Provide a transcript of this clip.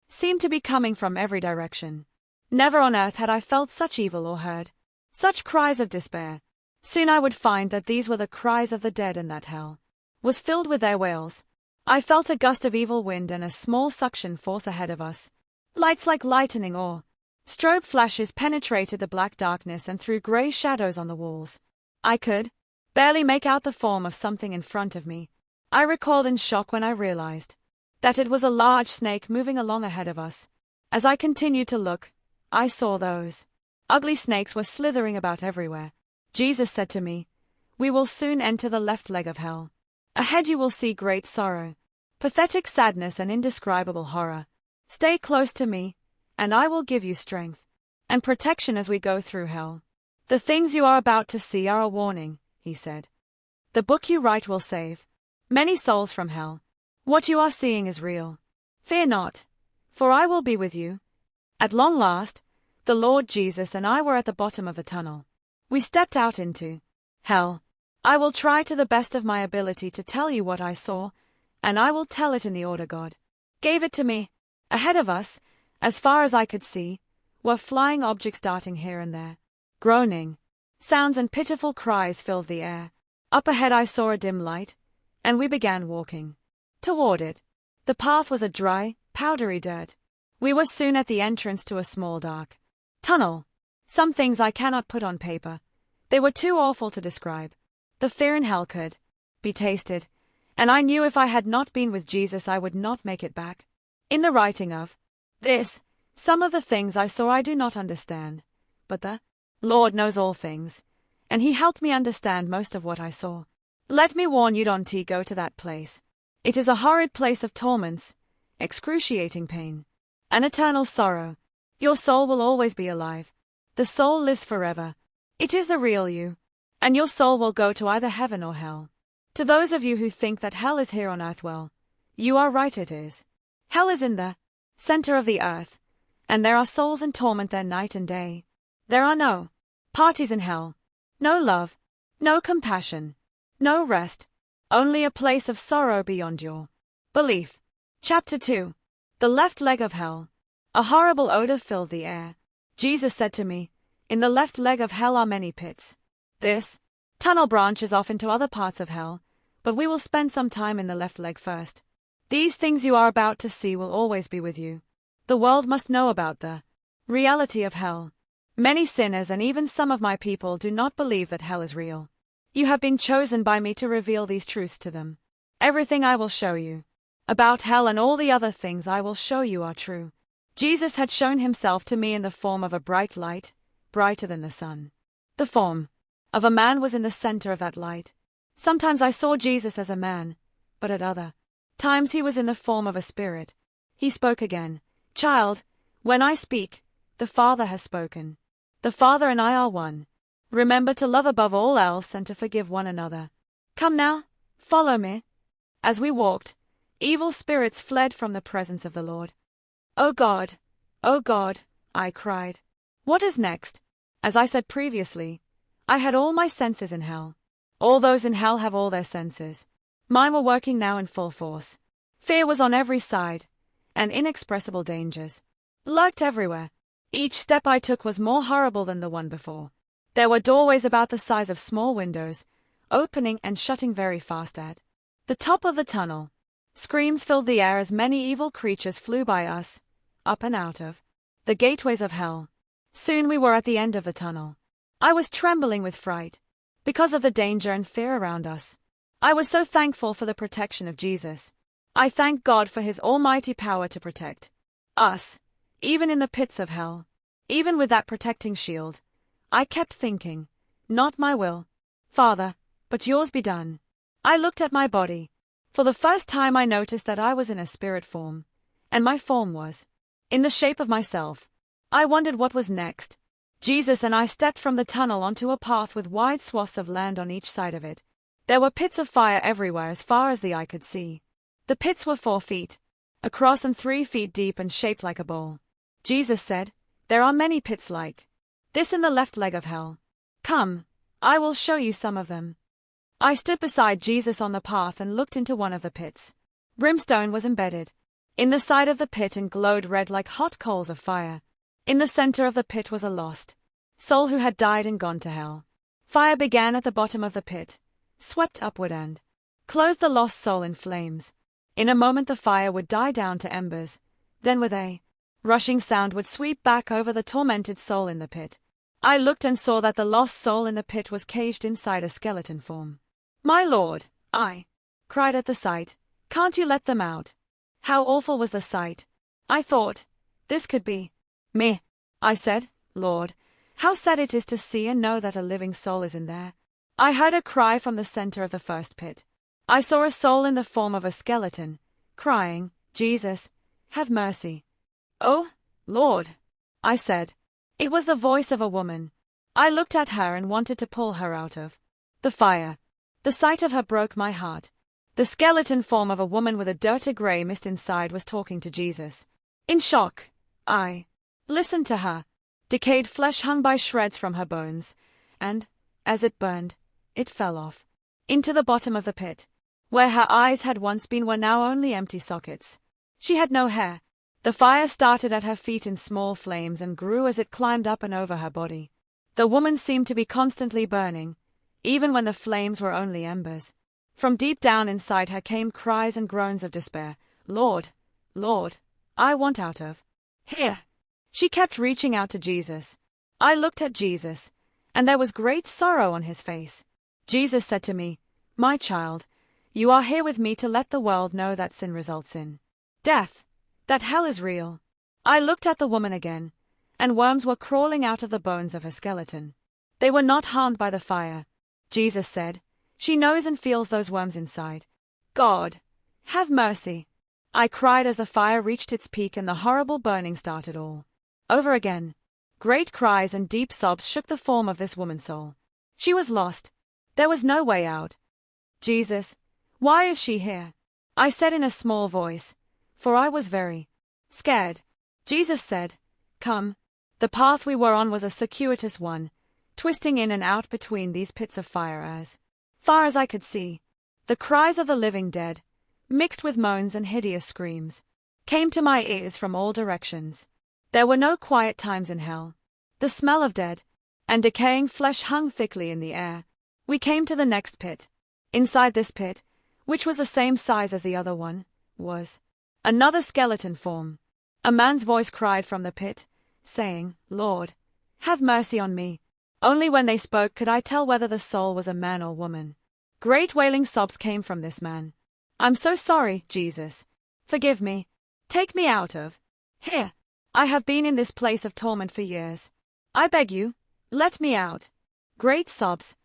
seemed to be coming from every direction. Never on earth had I felt such evil or heard such cries of despair. Soon I would find that these were the cries of the dead, and that hell was filled with their wails. I felt a gust of evil wind and a small suction force ahead of us. Lights like lightning or strobe flashes penetrated the black darkness and threw grey shadows on the walls. I could barely make out the form of something in front of me. I recoiled in shock when I realized that it was a large snake moving along ahead of us. As I continued to look, I saw those ugly snakes were slithering about everywhere. Jesus said to me, "We will soon enter the left leg of hell. Ahead you will see great sorrow, pathetic sadness and indescribable horror. Stay close to me, and I will give you strength and protection as we go through hell. The things you are about to see are a warning," he said. "The book you write will save many souls from hell. What you are seeing is real. Fear not, for I will be with you." At long last, the Lord Jesus and I were at the bottom of the tunnel. We stepped out into hell. I will try to the best of my ability to tell you what I saw, and I will tell it in the order God gave it to me. Ahead of us, as far as I could see, were flying objects darting here and there. Groaning sounds and pitiful cries filled the air. Up ahead I saw a dim light, and we began walking toward it. The path was a dry, powdery dirt. We were soon at the entrance to a small dark tunnel. Some things I cannot put on paper. They were too awful to describe. The fear in hell could be tasted, and I knew if I had not been with Jesus I would not make it back. In the writing of this, some of the things I saw I do not understand, but the Lord knows all things, and He helped me understand most of what I saw. Let me warn you, don't go to that place. It is a horrid place of torments, excruciating pain, and eternal sorrow. Your soul will always be alive. The soul lives forever. It is the real you, and your soul will go to either heaven or hell. To those of you who think that hell is here on earth, well, you are right, it is. Hell is in the center of the earth, and there are souls in torment there night and day. There are no parties in hell, no love, no compassion, no rest, only a place of sorrow beyond your belief. Chapter 2. The left leg of hell. A horrible odor filled the air. Jesus said to me, "In the left leg of hell are many pits. This tunnel branches off into other parts of hell, but we will spend some time in the left leg first. These things you are about to see will always be with you. The world must know about the reality of hell. Many sinners and even some of my people do not believe that hell is real. You have been chosen by me to reveal these truths to them. Everything I will show you about hell and all the other things I will show you are true." Jesus had shown himself to me in the form of a bright light, brighter than the sun. The form of a man was in the center of that light. Sometimes I saw Jesus as a man, but at other times he was in the form of a spirit. He spoke again, "Child, when I speak, the Father has spoken. The Father and I are one. Remember to love above all else and to forgive one another. Come now, follow me." As we walked, evil spirits fled from the presence of the Lord. "Oh God, I cried. What is next?" As I said previously, I had all my senses in hell. All those in hell have all their senses. Mine were working now in full force. Fear was on every side, and inexpressible dangers lurked everywhere. Each step I took was more horrible than the one before. There were doorways about the size of small windows, opening and shutting very fast at the top of the tunnel. Screams filled the air as many evil creatures flew by us, up and out of the gateways of hell. Soon we were at the end of the tunnel. I was trembling with fright because of the danger and fear around us. I was so thankful for the protection of Jesus. I thanked God for His almighty power to protect us, even in the pits of hell. Even with that protecting shield, I kept thinking, "Not my will, Father, but yours be done." I looked at my body. For the first time I noticed that I was in a spirit form, and my form was in the shape of myself. I wondered what was next. Jesus and I stepped from the tunnel onto a path with wide swaths of land on each side of it. There were pits of fire everywhere as far as the eye could see. The pits were 4 feet across and 3 feet deep and shaped like a bowl. Jesus said, "There are many pits like this in the left leg of hell. Come, I will show you some of them." I stood beside Jesus on the path and looked into one of the pits. Brimstone was embedded in the side of the pit and glowed red like hot coals of fire. In the center of the pit was a lost soul who had died and gone to hell. Fire began at the bottom of the pit, swept upward and clothed the lost soul in flames. In a moment the fire would die down to embers, then with a rushing sound would sweep back over the tormented soul in the pit. I looked and saw that the lost soul in the pit was caged inside a skeleton form. "My lord," I cried at the sight, "can't you let them out?" How awful was the sight! I thought, this could be me. I said, "Lord, how sad it is to see and know that a living soul is in there." I heard a cry from the center of the first pit. I saw a soul in the form of a skeleton, crying, "Jesus, have mercy." "Oh, Lord," I said. It was the voice of a woman. I looked at her and wanted to pull her out of the fire. The sight of her broke my heart. The skeleton form of a woman with a dirty gray mist inside was talking to Jesus. In shock, I listened to her. Decayed flesh hung by shreds from her bones, and, as it burned, it fell off into the bottom of the pit. Where her eyes had once been were now only empty sockets. She had no hair. The fire started at her feet in small flames and grew as it climbed up and over her body. The woman seemed to be constantly burning, even when the flames were only embers. From deep down inside her came cries and groans of despair. "Lord, Lord, I want out of here." She kept reaching out to Jesus. I looked at Jesus, and there was great sorrow on his face. Jesus said to me, "My child, you are here with me to let the world know that sin results in death, that hell is real." I looked at the woman again, and worms were crawling out of the bones of her skeleton. They were not harmed by the fire. Jesus said, "She knows and feels those worms inside." God, have mercy. I cried as the fire reached its peak and the horrible burning started all over again. Great cries and deep sobs shook the form of this woman's soul. She was lost. There was no way out. "Jesus, why is she here?" I said in a small voice, for I was very scared. Jesus said, "Come." The path we were on was a circuitous one, twisting in and out between these pits of fire as far as I could see. The cries of the living dead, mixed with moans and hideous screams, came to my ears from all directions. There were no quiet times in hell. The smell of dead and decaying flesh hung thickly in the air. We came to the next pit. Inside this pit, which was the same size as the other one, was another skeleton form. A man's voice cried from the pit, saying, "Lord, have mercy on me." Only when they spoke could I tell whether the soul was a man or woman. Great wailing sobs came from this man. "I'm so sorry, Jesus. Forgive me. Take me out of here. I have been in this place of torment for years. I beg you, let me out." Great sobs,